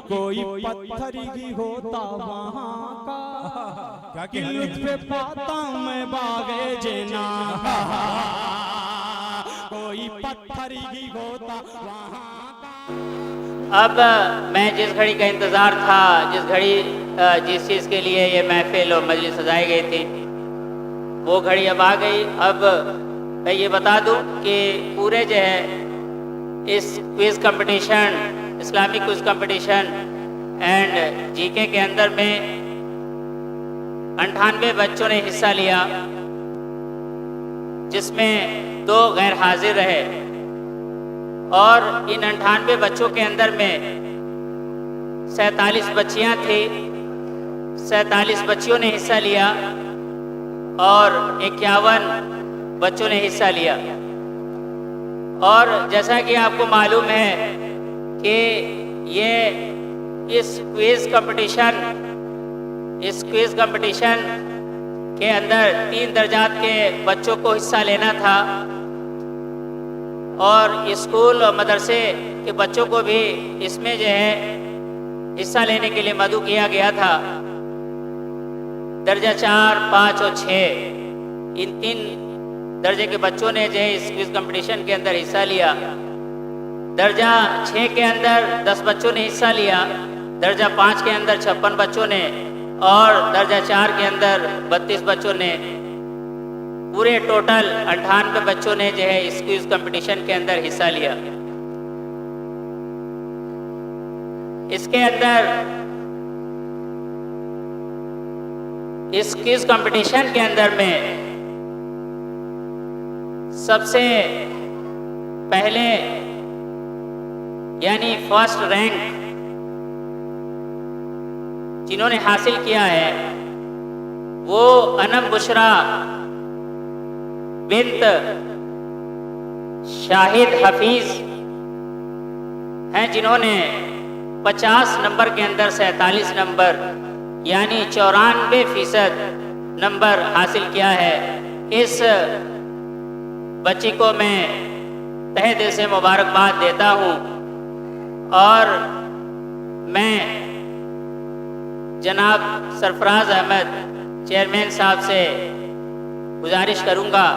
कोई पत्थर ही होता वहाँ का कि लुत्फ़ पाता मैं बागे जना का, कोई पत्थर ही होता वहाँ का। अब मैं जिस घड़ी का इंतज़ार था, जिस चीज़ के लिए ये महफिल और मजलिस सजाई गई थी, वो घड़ी अब आ गई। अब मैं ये बता दूं कि पूरे जो है इस quiz competition, Islamic quiz competition and GK के अंदर में 98 बच्चों ने हिस्सा लिया, जिसमें 2 गैर हाजिर रहे। और इन 98 बच्चों के अंदर में 47 बच्चियां थी, 47 बच्चियों ने हिस्सा लिया और 51 बच्चों ने हिस्सा लिया। और जैसा कि आपको मालूम है कि ये इस क्विज़ कंपटीशन के अंदर 3 दर्जात के बच्चों को हिस्सा लेना था और स्कूल और मदरसे के बच्चों को भी इसमें जो है हिस्सा लेने के लिए मदऊ किया गया था। दर्जा 4, 5 और 6 इन 3 दर्जे के बच्चों ने जो है इस क्विज़ कंपटीशन के अंदर हिस्सा लिया। दर्जा 6 के अंदर 10 बच्चों ने हिस्सा लिया, दर्जा 5 के अंदर 56 बच्चों ने और दर्जा 4 के अंदर 32 बच्चों ने, पूरे टोटल 98 बच्चों ने जो है इस क्विज़ कंपटीशन के अंदर हिस्सा लिया। इसके अंदर इस क्विज़ कंपटीशन के अंदर में सबसे पहले यानी फर्स्ट रैंक जिन्होंने हासिल किया है वो अनम बुशरा बिन्त शाहिद हफीज हैं, जिन्होंने 50 नंबर के अंदर 47 नंबर यानी 94% नंबर हासिल किया है। इस बच्ची को मैं तहे दिल से मुबारकबाद देता हूँ और मैं जनाब सरफराज अहमद चेयरमैन साहब से गुजारिश करूँगा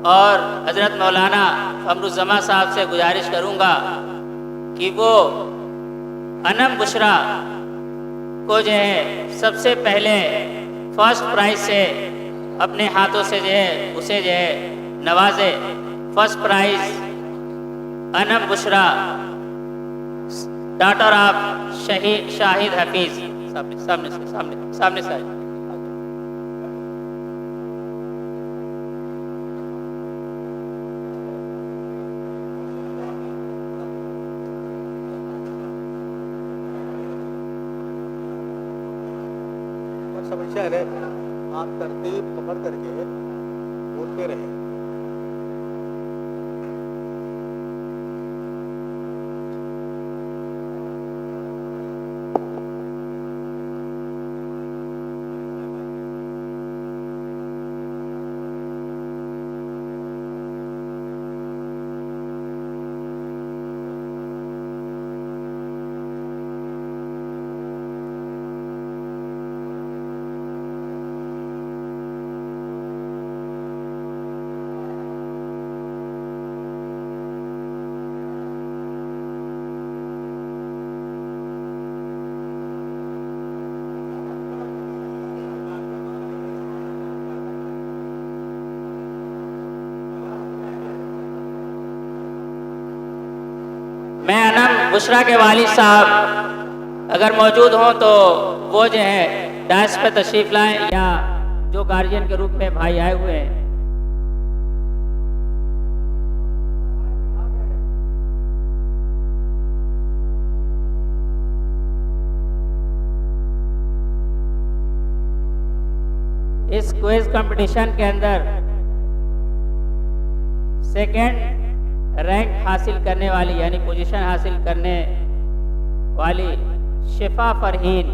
और हज़रत मौलाना फमरुज़्ज़मा साहब से गुजारिश करूँगा कि वो अनम बुशरा को जो है सबसे पहले फर्स्ट प्राइज़ से अपने हाथों से जो है उसे जो है नवाजे। First prize Anam Bushra, daughter of Shahid Hafeez. सामने से समस्या है, आप तरतीब पकड़ करके बोलते रहे। मैं अनम बुशरा के वालिद साहब अगर मौजूद हों तो वो जो है डायस पे तशरीफ़ लाएं, या जो गार्जियन के रूप में भाई आए हुए हैं। इस क्विज़ कंपटीशन के अंदर सेकेंड रैंक हासिल करने वाली यानी पोजीशन हासिल करने वाली शिफा फरहीन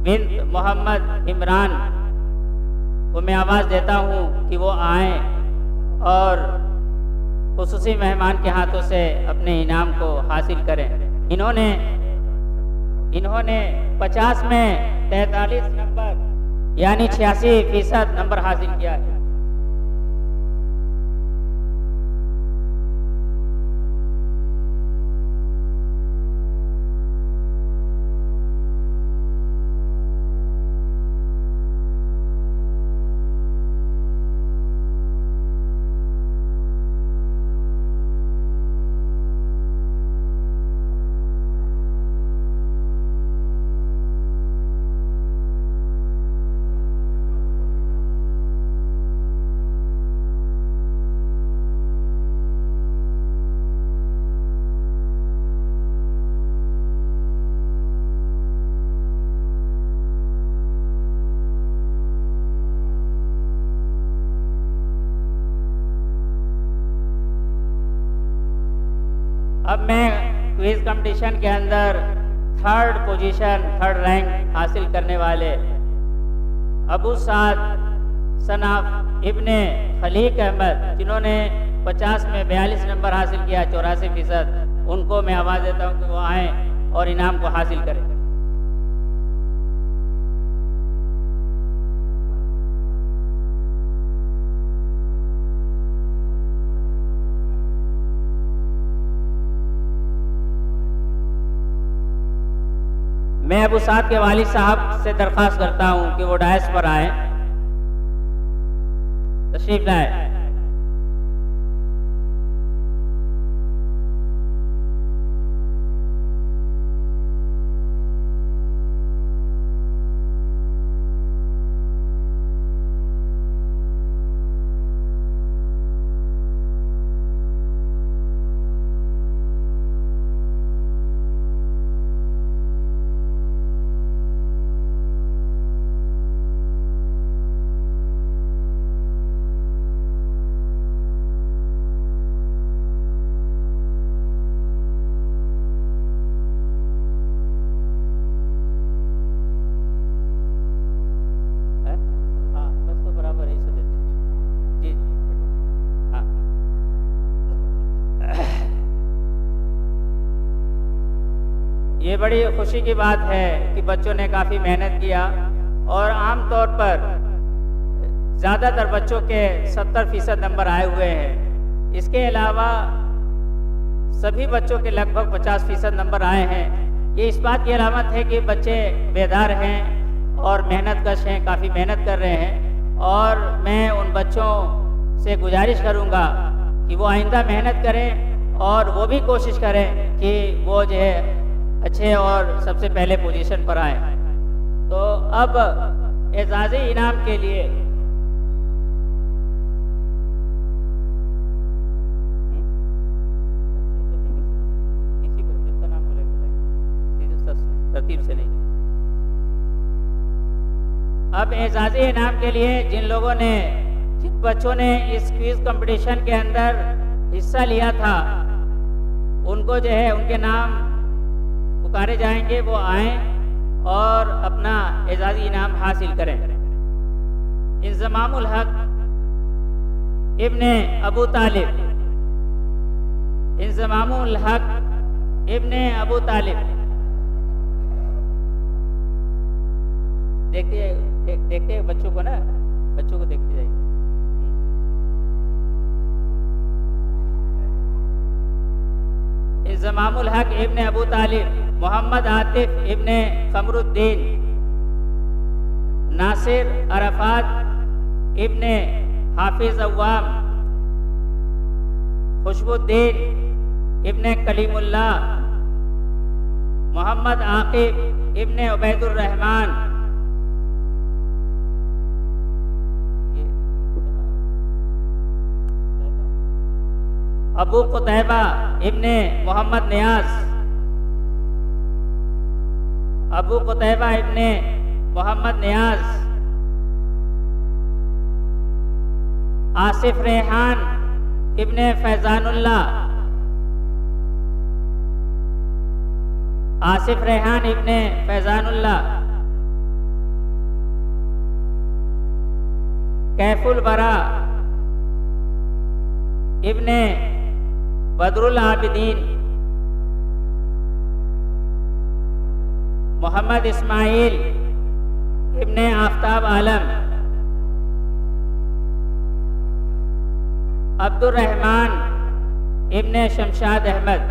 बिन्त मोहम्मद इमरान को मैं आवाज़ देता हूँ कि वो आएँ और खुसूसी मेहमान के हाथों से अपने इनाम को हासिल करें। इन्होंने 50 में 43 नंबर यानी 86% नंबर हासिल किया है। अब मैं क्विज कंपटीशन के अंदर थर्ड रैंक हासिल करने वाले अबू साद सनाफ इब्ने खलीक अहमद, जिन्होंने 50 में 42 नंबर हासिल किया, 84%, उनको मैं आवाज़ देता हूं कि वो आएँ और इनाम को हासिल करें। मैं अबू साद के वालिद साहब से दरख्वास्त करता हूं कि वो डायस पर आए, तशरीफ लाए। ये बड़ी खुशी की बात है कि बच्चों ने काफ़ी मेहनत किया और आम तौर पर ज़्यादातर बच्चों के 70% नंबर आए हुए हैं। इसके अलावा सभी बच्चों के लगभग 50% नंबर आए हैं। ये इस बात की अलामत है कि बच्चे बेदार हैं और मेहनत कश हैं, काफ़ी मेहनत कर रहे हैं। और मैं उन बच्चों से गुजारिश करूँगा कि वो आइंदा मेहनत करें और वो भी कोशिश करें कि वो जो है अच्छे और सबसे पहले पोजीशन पर आए। तो अब एजाज़ी इनाम के लिए किसी को जिसका नाम बोलेगा तरतीब से नहीं। अब एजाज़ी इनाम के लिए जिन बच्चों ने इस क्विज कंपटीशन के अंदर हिस्सा लिया था, उनको जो है उनके नाम पुकारे जाएंगे, वो आएं और अपना एजाज़ी इनाम हासिल करें। इंज़मामुल हक इब्ने अबू तालिब, इंज़मामुल हक इब्ने अबू तालिब, देखते बच्चों को ना, बच्चों को देखते जाइए। इंज़मामुल हक इब्ने अबू तालिब, मोहम्मद आतिफ इब्ने कमरुद्दीन, नासिर अरफात इब्ने हाफिज अव्वाम, खुशबुद्दीन इब्ने कलीमुल्लाह, मोहम्मद आकिब इब्ने उबैदुर रहमान, अबू कुतैबा इब्ने मोहम्मद नियाज, अबू कुतैबा इब्ने मोहम्मद नियाज, आसिफ रेहान इब्ने फैजानुल्लाह, आसिफ रेहान इब्ने फैजानुल्लाह, कैफुल बरा इब्ने बदरुल आबिदीन, मोहम्मद इस्माइल इब्ने आफ्ताब आलम, अब्दुल रहमान इब्ने शमशाद अहमद।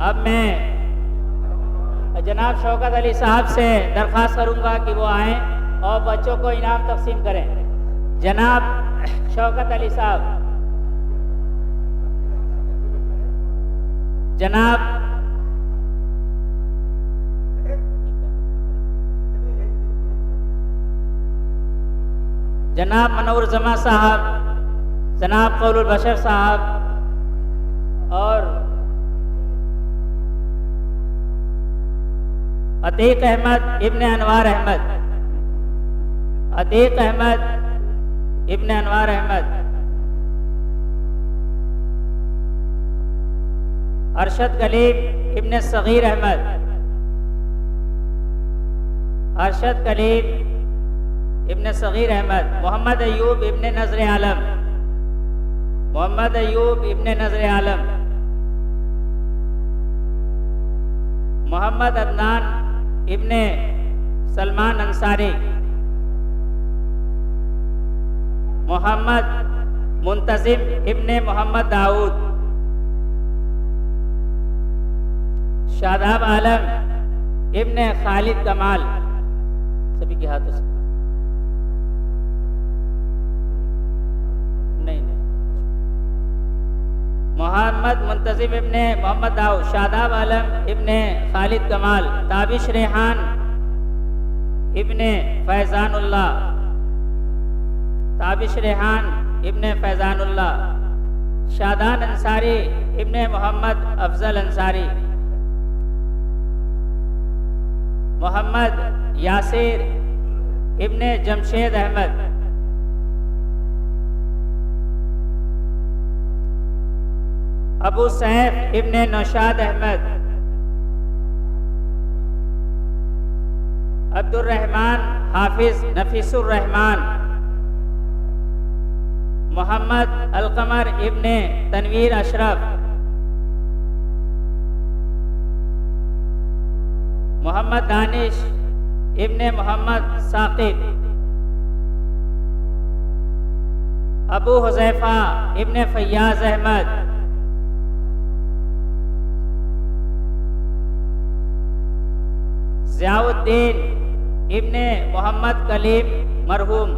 अब मैं जनाब शौकत अली साहब से दरख्वास्त करूंगा कि वो आएँ और बच्चों को इनाम तकसीम करें। जनाब शौकत अली साहब, जनाब जनाब मनोर जमा साहब, जनाब कौलुल बशर साहब और अतीक अहमद इब्ने अनवार अहमद, अतीक अहमद इब्ने अनवार अहमद, अरशद कलीम इब्ने सगीर अहमद, अरशद कलीम इब्ने सगीर अहमद, मोहम्मद अयूब इब्ने नजर आलम, मोहम्मद अयूब इब्ने नजर आलम, मोहम्मद अदनान इब्ने सलमान अंसारी, मोहम्मद मुंतजिम इब्ने मोहम्मद दाऊद, शादाब आलम इब्ने खालिद कमाल। सभी के हाथों से नहीं, मोहम्मद मुंतजिम इब्ने मोहम्मद दाऊद, शादाब आलम इब्ने खालिद कमाल, ताबिश रेहान इब्ने फैजानुल्लाह, ताबिश रेहान इब्ने फैजानुल्लाह, शादान अंसारी इब्ने मोहम्मद अफजल अंसारी, मोहम्मद यासिर इब्ने जमशेद अहमद, अबू सैफ इब्ने नौशाद अहमद, अब्दुल रहमान हाफिज नफीसुर रहमान, मोहम्मद अलकमर इब्ने तनवीर अशरफ, मोहम्मद दानिश इब्ने मोहम्मद साकिब, अबू हुज़ैफा इब्ने फैयाज अहमद, ज़ियाउद्दीन इब्ने मोहम्मद कलीम मरहूम,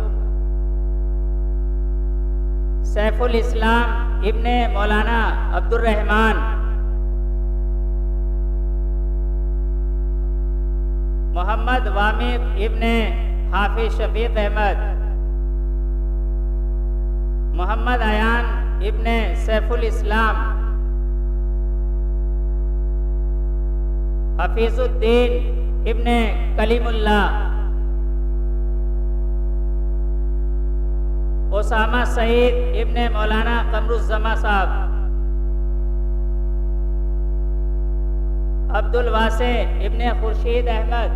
सैफुल इस्लाम इब्ने मौलाना अब्दुल रहमान, मोहम्मद वामिद इब्ने हाफिज शफीक अहमद, मोहम्मद अयान इब्ने सैफुल इस्लाम, हफीजुद्दीन इब्ने कलीमुल्लाह, ओसामा सईद इब्ने मौलाना कमरुज़्ज़मा साहब, अब्दुल वासे इब्ने खुर्शीद अहमद,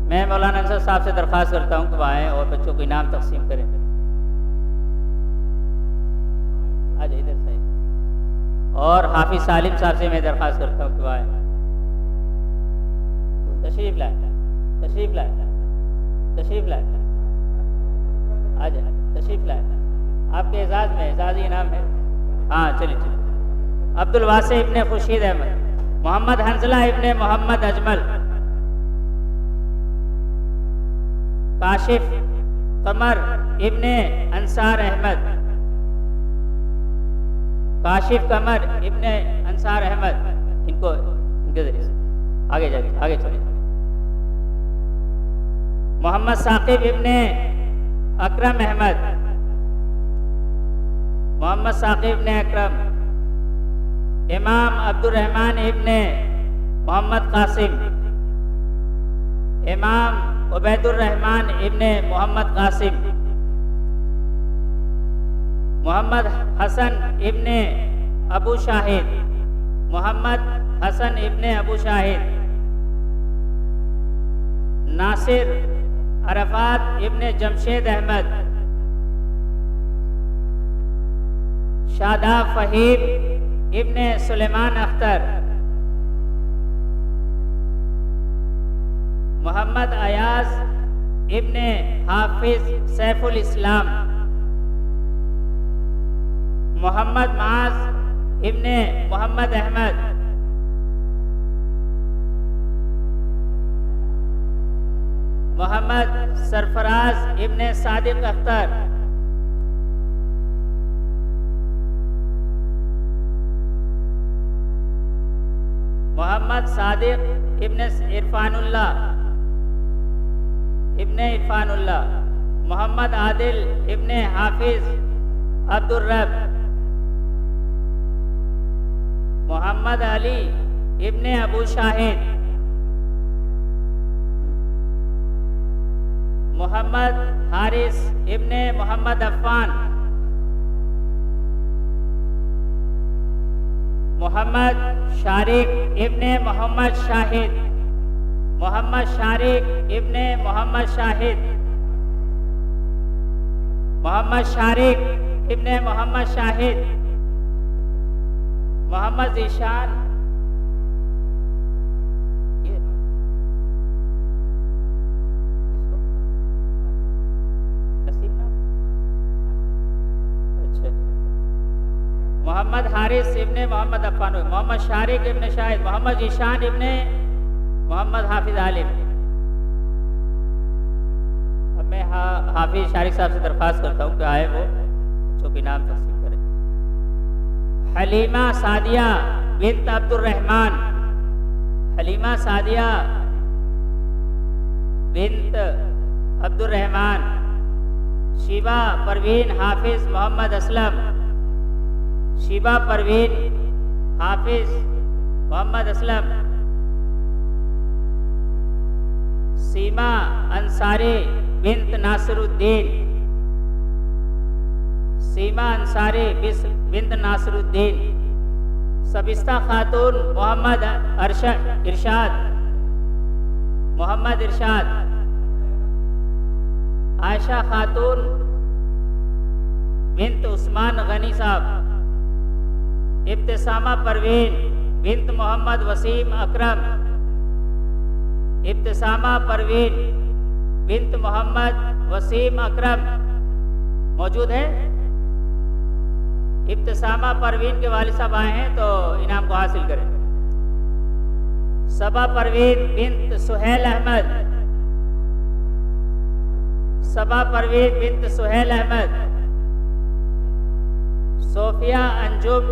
मैं मौलाना अंसर साहब से दरख्वास्त करता हूँ कि वो आएँ और बच्चों को इनाम तकसीम करें। आज इधर से। और हाफिज सालिम साहब से मैं दरख्वास्त करता हूँ कि वो आएँ। तशरीफ लाए, तशरीफ लाए, तशरीफ लाए, आ जाए, तशरीफ लाए। आपके एजाज में एजाजी इनाम है। हाँ चलिए चलिए। अब्दुल वासे इब्ने खुर्शीद अहमद, मोहम्मद हंजला इब्ने मोहम्मद अजमल, काशिफ कमर इब्ने अंसार अहमद, काशिफ कमर इब्ने अंसार अहमद। इनको इनके जरिए से आगे जाइए, आगे चलिए। मोहम्मद साकिब इब्ने अकरम अहमद, मोहम्मद साकिब इब्ने अकरम, इमाम अब्दुल रहमान इब्ने मोहम्मद कासिम, इमाम उबैदुर रहमान इब्ने मोहम्मद कासिम, मोहम्मद हसन इब्ने अबू शाहिद, मोहम्मद हसन इब्ने अबू शाहिद। नासिर अरफात इब्ने जमशेद अहमद, शादाब फहीम इब्ने सुलेमान अख्तर, मोहम्मद अयाज इब्ने हाफिज सैफुल इस्लाम, मोहम्मद माज इब्ने मोहम्मद अहमद, मोहम्मद सरफराज इब्ने सादिक अख्तर, मोहम्मद सादिक इब्ने इरफानुल्लाह, मोहम्मद आदिल इब्ने हाफिज अब्दुल रब, मोहम्मद अली इब्ने अबू शाहिद, मोहम्मद हारिस इब्ने मोहम्मद अफ़ान, मोहम्मद शारिक इब्ने मोहम्मद शाहिद, मोहम्मद शारिक इब्ने मोहम्मद शाहिद, मोहम्मद शारिक इब्ने मोहम्मद शाहिद, मोहम्मद ज़ीशान मोहम्मद हारिस इब्ने मोहम्मद अफ़ान, मोहम्मद शारिक इब्ने शाहिद, मोहम्मद ईशान इब्ने मोहम्मद हाफिज आलिम। अब मैं हाफिज शारिक साहब से दरख्वास्त करता हूँ कि आए वो बच्चों के नाम तकसीम करें। हलीमा सादिया बिन्त अब्दुल रहमान, हलीमा सादिया बिन्त अब्दुल रहमान, शिबा परवीन हाफिज मोहम्मद असलम, शिबा परवीन हाफिज मोहम्मद असलम, सीमा अंसारी बिन्त नासिरुद्दीन, सीमा अंसारी बिन्त नासिरुद्दीन, सबिस्ता खातून मोहम्मद इरशाद, मोहम्मद इरशाद, आयशा खातून बिन्त उस्मान गनी साहब, इब्तिसामा परवीन बिन्त मोहम्मद वसीम अकरम, इब्तिसामा परवीन बिन्त मोहम्मद वसीम अकरम मौजूद है? इब्तिसामा परवीन के वालिद साहब आए हैं तो इनाम को हासिल करें। सबा परवीन बिन्त सुहेल अहमद, सबा परवीन बिन्त सुहेल अहमद, सोफिया अंजुम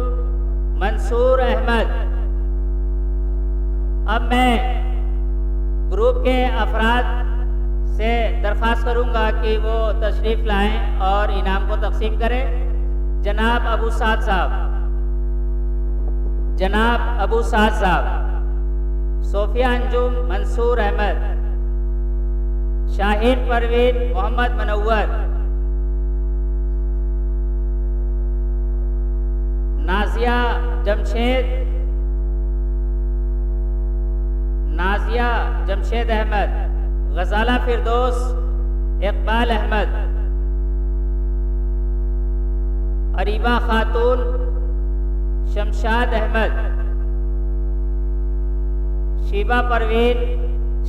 मंसूर अहमद। अब मैं ग्रुप के अफराद से दरख्वास्त करूंगा कि वो तशरीफ़ लाएं और इनाम को तकसीम करें। जनाब अबू साद साहब, जनाब अबू साद साहब, सोफिया अंजुम मंसूर अहमद, शाहीन परवीन मोहम्मद मनव्वर, नाजिया जमशेद अहमद, गजाला फिरदौस इकबाल अहमद, अरीबा खातून शमशाद अहमद,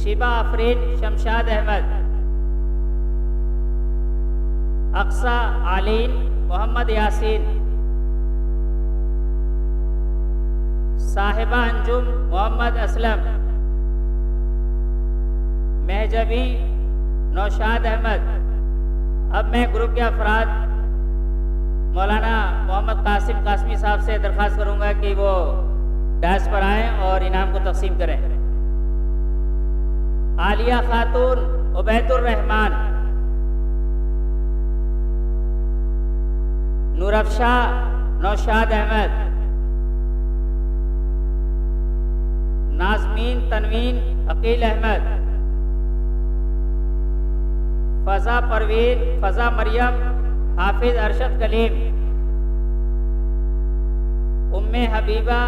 शीबा आफरीन शमशाद अहमद, अक्सा आलीन मोहम्मद यासीन, साहिबा अंजुम मोहम्मद असलम, महजबी नौशाद अहमद। अब मैं ग्रुप के अफराद मौलाना मोहम्मद कासिम कासमी साहब से दरख्वास्त करूंगा कि वो डायस पर आएँ और इनाम को तकसीम करें। आलिया खातून उबैदुर रहमान, नूरअफ़शा नौशाद अहमद, नाज़मीन तनवीन अकील अहमद, फ़ज़ा मरियम हाफिज अरशद कलीम, उम्मे हबीबा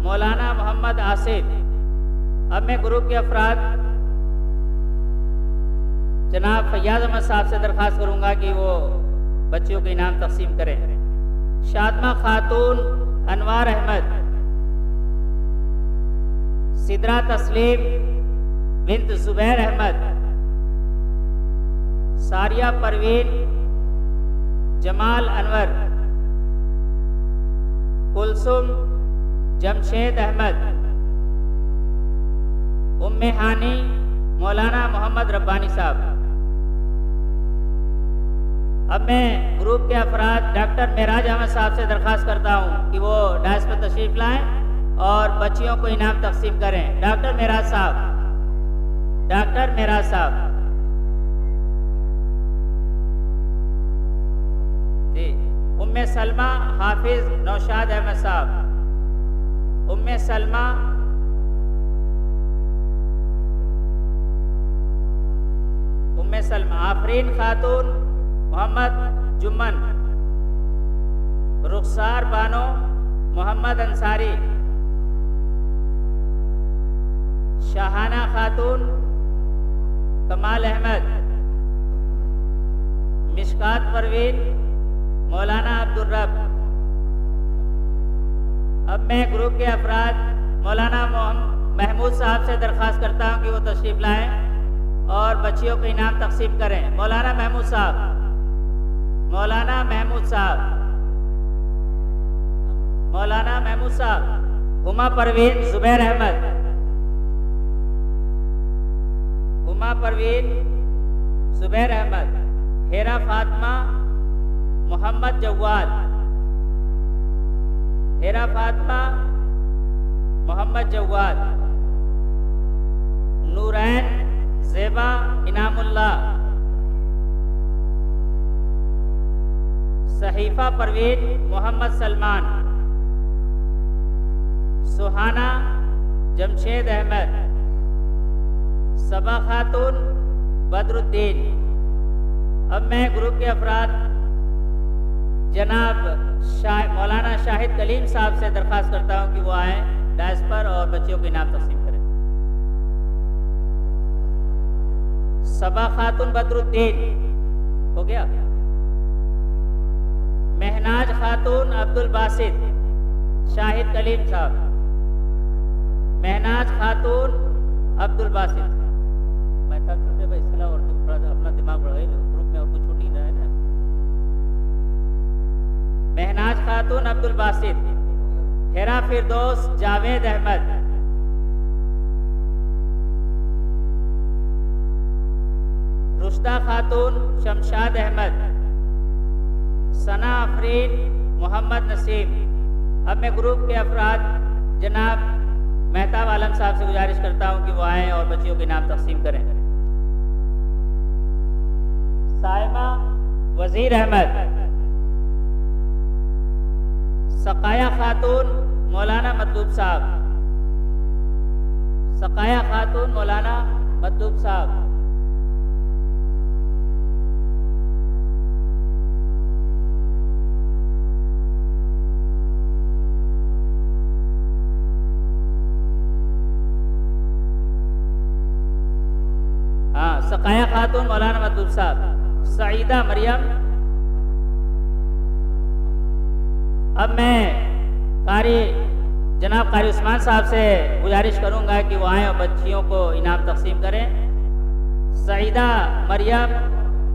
मौलाना मोहम्मद आसिफ। अब मैं ग्रुप के अफराद जनाब फैयाज अहमद साहब से दरख्वास्त करूंगा कि वो बच्चियों के इनाम तकसीम करें। शादमा खातून अनवार अहमद, सिदरा तस्लीम बिन्त जुबैर अहमद, सारिया परवीन जमाल अनवर, कुलसुम जमशेद अहमद, उम्मे हानी मौलाना मोहम्मद रब्बानी साहब। अब मैं ग्रुप के अफराद डॉक्टर मेराज अहमद साहब से दरख्वास्त करता हूं कि वो डायस पर तशरीफ लाएं और बच्चियों को इनाम तकसीम करें। डॉक्टर मेराज साहब, डॉक्टर मेराज साहब जी। उम्मे सलमा हाफिज नौशाद अहमद साहब, उम्मे सलमा आफरीन खातून मोहम्मद जुम्मन, रुखसार बानो मोहम्मद अंसारी, शाहाना खातून कमाल अहमद, मिशकात परवीन मौलाना अब्दुल रब। अब मैं ग्रुप के अफराद मौलाना महमूद साहब से दरख्वास्त करता हूं कि वो तशरीफ लाएं और बच्चियों को इनाम तकसीम करें। मौलाना महमूद साहब, मौलाना महमूद साहब, मौलाना महमूद साहब। हुमा परवीन जुबैर अहमद, हुमा परवीन जुबैर अहमद, हेरा फातिमा मोहम्मद जवाद, हेरा फातिमा मोहम्मद जवाद, नूरैन ज़ेबा इनामुल्लाह, सहीफा परवीन मोहम्मद सलमान, सुहाना जमशेद अहमद, सबा खातून बदरुद्दीन। अब मैं ग्रुप के अफराद जनाब मौलाना शाहिद कलीम साहब से दरख्वास्त करता हूं कि वो आए डायस पर और बच्चियों को इनाम तकसीम करें। सबा खातून बदरुद्दीन हो गया। महनाज खातून अब्दुल बासित, शाहिद कलीम साहब, महनाज खातून अब्दुल बासित। मैं था छोटे भाई, इसके अलावा थोड़ा अपना दिमाग बढ़ाइए, ग्रुप में और कुछ छूट नहीं रहा है ना। महनाज खातून अब्दुल बासित, हेरा फिरदौस जावेद अहमद, रुश्ता खातून शमशाद अहमद, सना आफरीन मोहम्मद नसीम। अब मैं ग्रुप के अफराद जनाब मेहताब आलम साहब से गुजारिश करता हूं कि वो आएँ और बच्चियों के नाम तकसीम करें। साइमा वजीर अहमद, सकाया खातून मौलाना मतलूब साहब, सकाया खातून मौलाना मतलूब साहब। हाँ, सकाया खातून मौलाना मतलूब साहब। सईदा मरियम। अब मैं जनाब कारी उस्मान साहब से गुजारिश करूंगा कि वो आएँ और बच्चियों को इनाम तकसीम करें। सईदा मरियम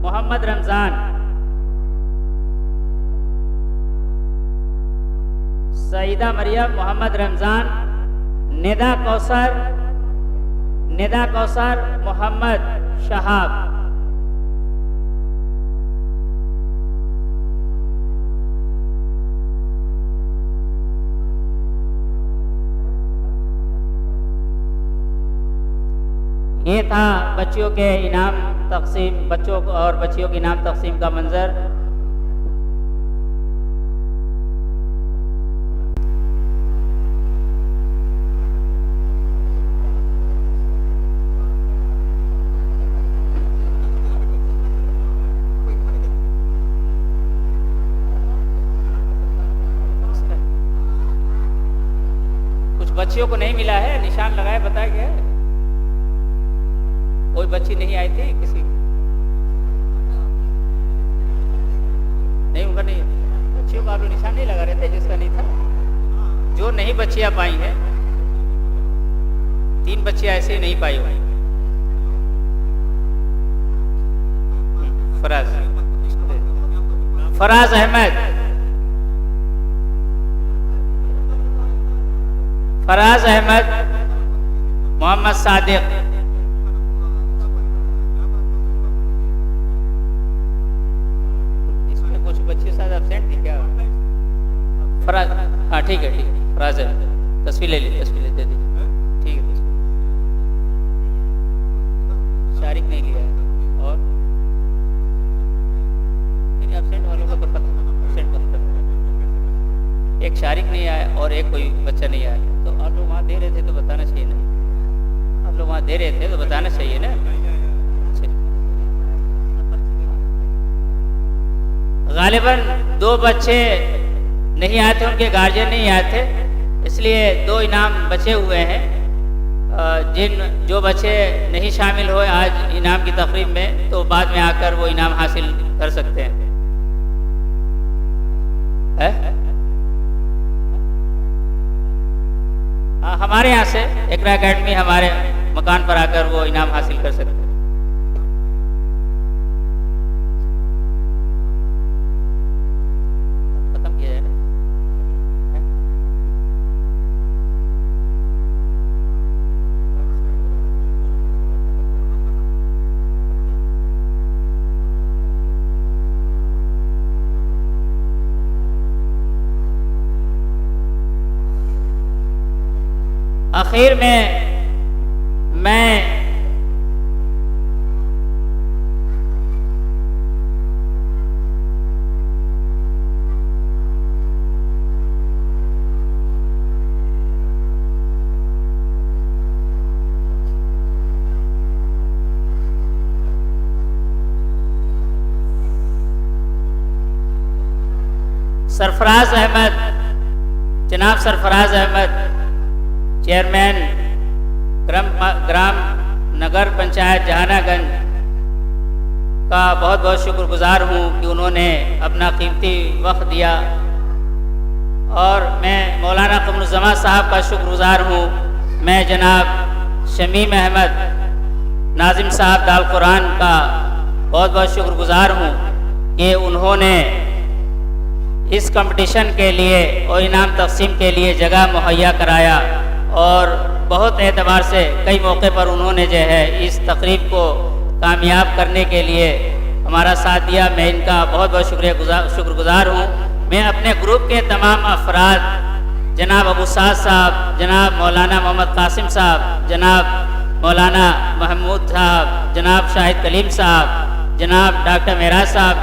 मोहम्मद रमज़ान, सईदा मरियम मोहम्मद रमज़ान। निदा कौसर मोहम्मद शहाब। ये था बच्चियों के इनाम तकसीम, बच्चों और बच्चियों के इनाम तकसीम का मंजर। बच्चियों को नहीं मिला है, निशान लगाए बताया गया है। कोई बच्ची नहीं आई थी किसी नहीं, उनका नहीं, बच्चियों का आप लोग निशान नहीं लगा रहे थे जिसका नहीं था। जो नहीं बच्चियां पाई हैं, 3 बच्चियां ऐसे ही नहीं पाई हुई। फराज अहमद, फराज अहमद, मोहम्मद सादिक, इसमें कुछ बच्चे शायद एब्सेंट थी क्या? फराज, हाँ ठीक है, ठीक है, फराज अहमद, तस्वीर ले ली, तस्वीर ले दे दी, ठीक है। शारिक नहीं लिया है और एब्सेंट वालों का तो पता, एब्सेंट मतलब एक शारिक नहीं आया और एक कोई बच्चा नहीं आया। तो आप लोग वहाँ दे रहे थे तो बताना चाहिए ना, आप लोग वहाँ दे रहे थे तो बताना चाहिए ना। गालिबन 2 बच्चे नहीं आए थे, उनके गार्जियन नहीं आए थे, इसलिए 2 इनाम बचे हुए हैं। जो बच्चे नहीं शामिल हुए आज इनाम की तकरीब में, तो बाद में आकर वो इनाम हासिल कर सकते हैं। हाँ, हमारे यहाँ से इकरा एकेडमी हमारे मकान पर आकर वो इनाम हासिल कर सकते हैं। खत्म किया है ना? आखिर में मैं सरफराज अहमद, जनाब सरफराज अहमद, चेयरमैन ग्राम नगर पंचायत जहानागंज का बहुत बहुत शुक्रगुजार हूँ कि उन्होंने अपना कीमती वक्त दिया। और मैं मौलाना कमरुज़्ज़मा साहब का शुक्रगुजार हूँ। मैं जनाब शमीम अहमद नाजिम साहब दाल कुरान का बहुत बहुत शुक्रगुजार हूँ कि उन्होंने इस कंपटीशन के लिए और इनाम तकसीम के लिए जगह मुहैया कराया और बहुत एतबार से कई मौके पर उन्होंने जो है इस तकरीब को कामयाब करने के लिए हमारा साथ दिया। मैं इनका बहुत बहुत शुक्रगुजार हूँ। मैं अपने ग्रुप के तमाम अफराद, जनाब अबू साद साहब, जनाब मौलाना मोहम्मद कासिम साहब, जनाब मौलाना महमूद साहब, जनाब शाहिद कलीम साहब, जनाब डॉक्टर मेराज साहब,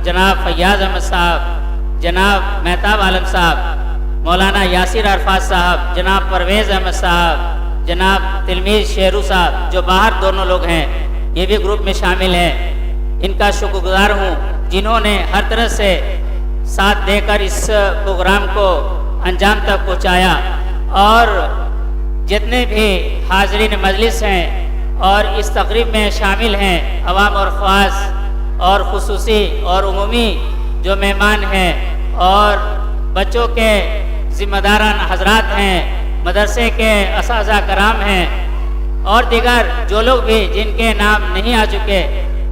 जनाब फैयाज़ अहमद साहब, जनाब मेहताब आलम साहब, मौलाना यासिर अरफात साहब, जनाब परवेज़ अहमद साहब, जनाब तिलमीज़ शेरू साहब, जो बाहर दोनों लोग हैं, ये भी ग्रुप में शामिल हैं। इनका शुक्रगुजार हूँ जिन्होंने हर तरह से साथ देकर इस प्रोग्राम को अंजाम तक पहुँचाया। और जितने भी हाज़रीन मजलिस हैं और इस तकरीब में शामिल हैं, अवाम और ख़ास और ख़ुसूसी और उमूमी जो मेहमान हैं और बच्चों के ज़िम्मेदारान हजरात हैं, मदरसे के असाज़ा कराम हैं और दीगर जो लोग भी जिनके नाम नहीं आ चुके,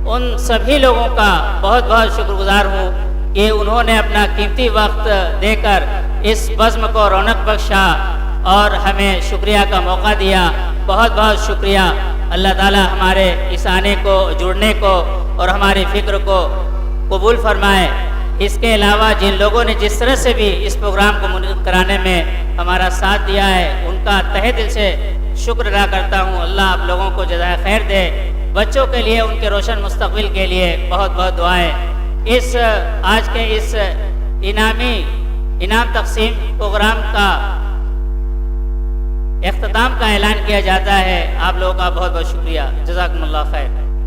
उन सभी लोगों का बहुत बहुत शुक्रगुजार हूँ कि उन्होंने अपना कीमती वक्त देकर इस बज़्म को रौनक बख्शा और हमें शुक्रिया का मौका दिया। बहुत बहुत शुक्रिया। अल्लाह ताला हमारे इस आने को, जुड़ने को और हमारी फ़िक्र को कबूल फरमाए। इसके अलावा जिन लोगों ने जिस तरह से भी इस प्रोग्राम को मुनक़िद कराने में हमारा साथ दिया है, उनका तहे दिल से शुक्र अदा करता हूँ। अल्लाह आप लोगों को जज़ाए खैर दे। बच्चों के लिए, उनके रोशन मुस्तक़बिल के लिए बहुत बहुत दुआएं। इस आज के इस इनाम तकसीम प्रोग्राम का इख्तिताम का ऐलान किया जाता है। आप लोगों का बहुत बहुत शुक्रिया। जज़ाकुमुल्लाह खैर।